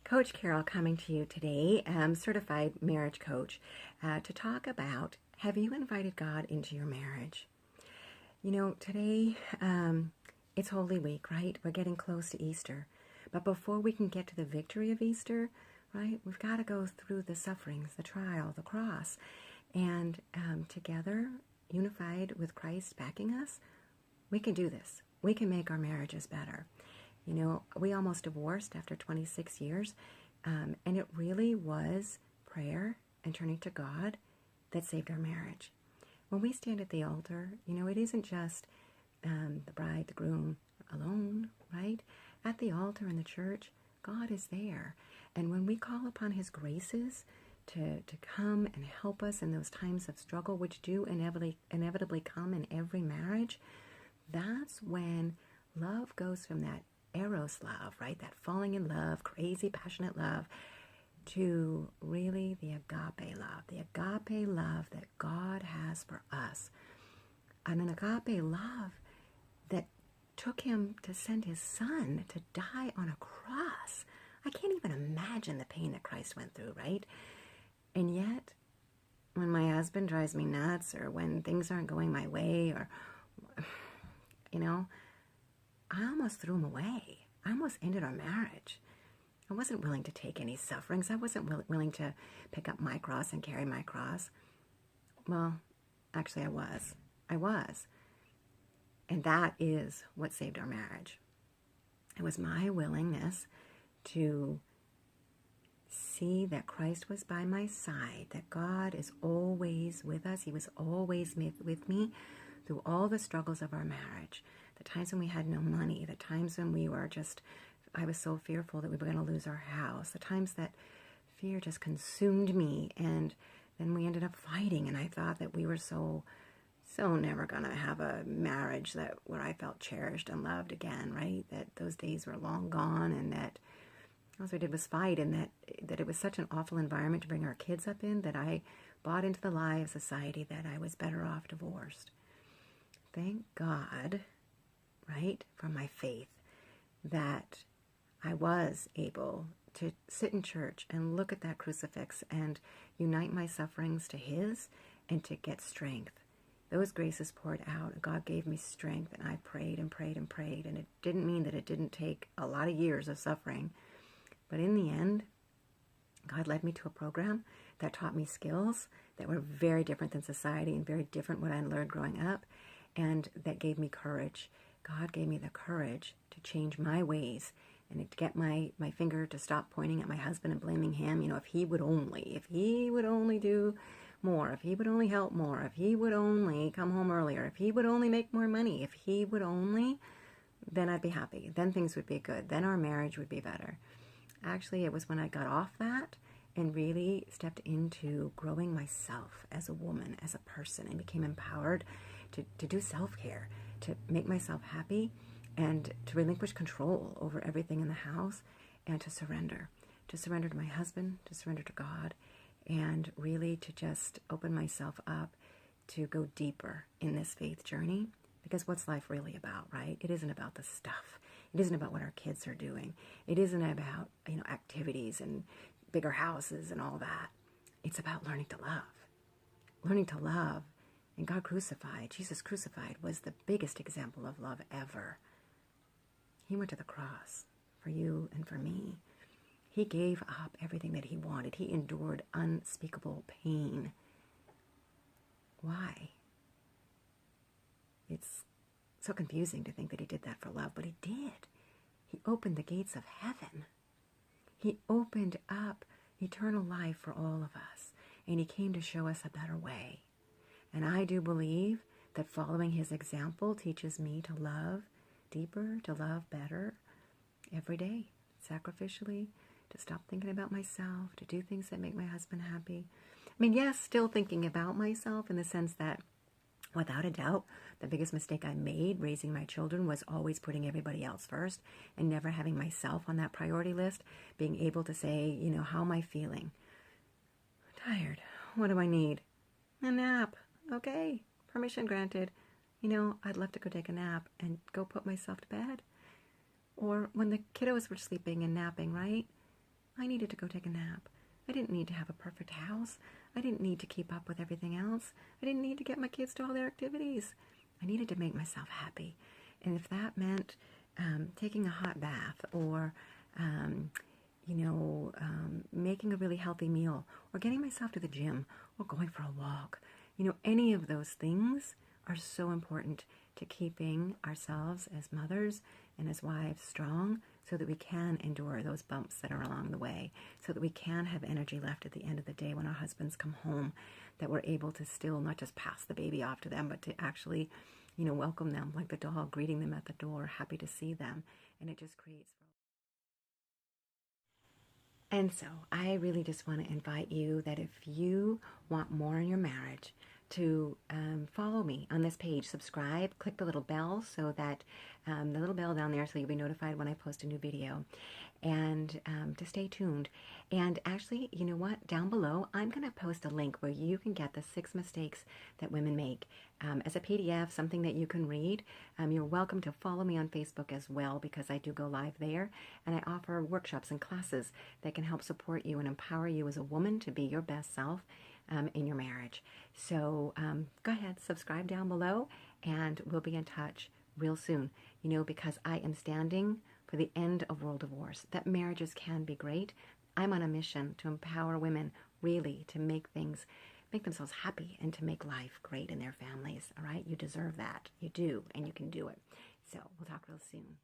Coach Carol coming to you today, certified marriage coach, to talk about, have you invited God into your marriage? You know, today it's Holy Week, right? We're getting close to Easter. But before we can get to the victory of Easter, right, we've got to go through the sufferings, the trial, the cross. And together, unified with Christ backing us, we can do this. We can make our marriages better. You know, we almost divorced after 26 years, and it really was prayer and turning to God that saved our marriage. When we stand at the altar, you know, it isn't just the bride, the groom alone, right? At the altar in the church, God is there. And when we call upon His graces to come and help us in those times of struggle, which do inevitably come in every marriage, that's when love goes from that eros love, right? That falling in love, crazy, passionate love, to really the agape love that God has for us. And an agape love that took Him to send His Son to die on a cross. I can't even imagine the pain that Christ went through, right? And yet, when my husband drives me nuts, or when things aren't going my way, or, you know, I almost threw him away. I almost ended our marriage. I wasn't willing to take any sufferings. I wasn't willing to pick up my cross and carry my cross. Well, actually I was. And that is what saved our marriage. It was my willingness to see that Christ was by my side, that God is always with us. He was always with me through all the struggles of our marriage. The times when we had no money, the times when we were just, I was so fearful that we were going to lose our house, the times that fear just consumed me, and then we ended up fighting, and I thought that we were so never going to have a marriage where I felt cherished and loved again, right? That those days were long gone, and that all we did was fight, and that it was such an awful environment to bring our kids up in, that I bought into the lie of society that I was better off divorced. Thank God, right, from my faith, that I was able to sit in church and look at that crucifix and unite my sufferings to His and to get strength. Those graces poured out. God gave me strength, and I prayed and prayed and prayed. And it didn't mean that it didn't take a lot of years of suffering. But in the end, God led me to a program that taught me skills that were very different than society and very different what I learned growing up, and that gave me courage. God gave me the courage to change my ways and to get my finger to stop pointing at my husband and blaming him. You know, if he would only do more, if he would only help more, if he would only come home earlier, if he would only make more money, if he would only, then I'd be happy. Then things would be good. Then our marriage would be better. Actually, it was when I got off that and really stepped into growing myself as a woman, as a person, and became empowered to do self-care, to make myself happy, and to relinquish control over everything in the house, and to surrender to my husband, to surrender to God, and really to just open myself up to go deeper in this faith journey. Because what's life really about, right? It isn't about the stuff. It isn't about what our kids are doing. It isn't about, you know, activities and bigger houses and all that. It's about learning to love. Learning to love. And God crucified, Jesus crucified, was the biggest example of love ever. He went to the cross for you and for me. He gave up everything that He wanted. He endured unspeakable pain. Why? It's so confusing to think that He did that for love, but He did. He opened the gates of heaven. He opened up eternal life for all of us, and He came to show us a better way. And I do believe that following His example teaches me to love deeper, to love better every day, sacrificially, to stop thinking about myself, to do things that make my husband happy. I mean, yes, still thinking about myself in the sense that, without a doubt, the biggest mistake I made raising my children was always putting everybody else first and never having myself on that priority list, being able to say, you know, how am I feeling? Tired. What do I need? A nap. Okay, permission granted. You know, I'd love to go take a nap and go put myself to bed. Or when the kiddos were sleeping and napping, right? I needed to go take a nap. I didn't need to have a perfect house. I didn't need to keep up with everything else. I didn't need to get my kids to all their activities. I needed to make myself happy. And if that meant taking a hot bath or, making a really healthy meal or getting myself to the gym or going for a walk, any of those things are so important to keeping ourselves as mothers and as wives strong so that we can endure those bumps that are along the way, so that we can have energy left at the end of the day when our husbands come home, that we're able to still not just pass the baby off to them, but to actually, welcome them like the dog greeting them at the door, happy to see them. And it just creates... And so I really just want to invite you that if you want more in your marriage, to follow me on this page, subscribe, click the little bell so that the little bell down there so you'll be notified when I post a new video, and to stay tuned. And actually, you know what? Down below, I'm going to post a link where you can get the 6 mistakes that women make as a PDF, something that you can read. You're welcome to follow me on Facebook as well, because I do go live there, and I offer workshops and classes that can help support you and empower you as a woman to be your best self in your marriage. So go ahead, subscribe down below, and we'll be in touch real soon. Because I am standing for the end of world divorce, that marriages can be great. I'm on a mission to empower women really to make themselves happy and to make life great in their families. All right? You deserve that. You do, and you can do it. So we'll talk real soon.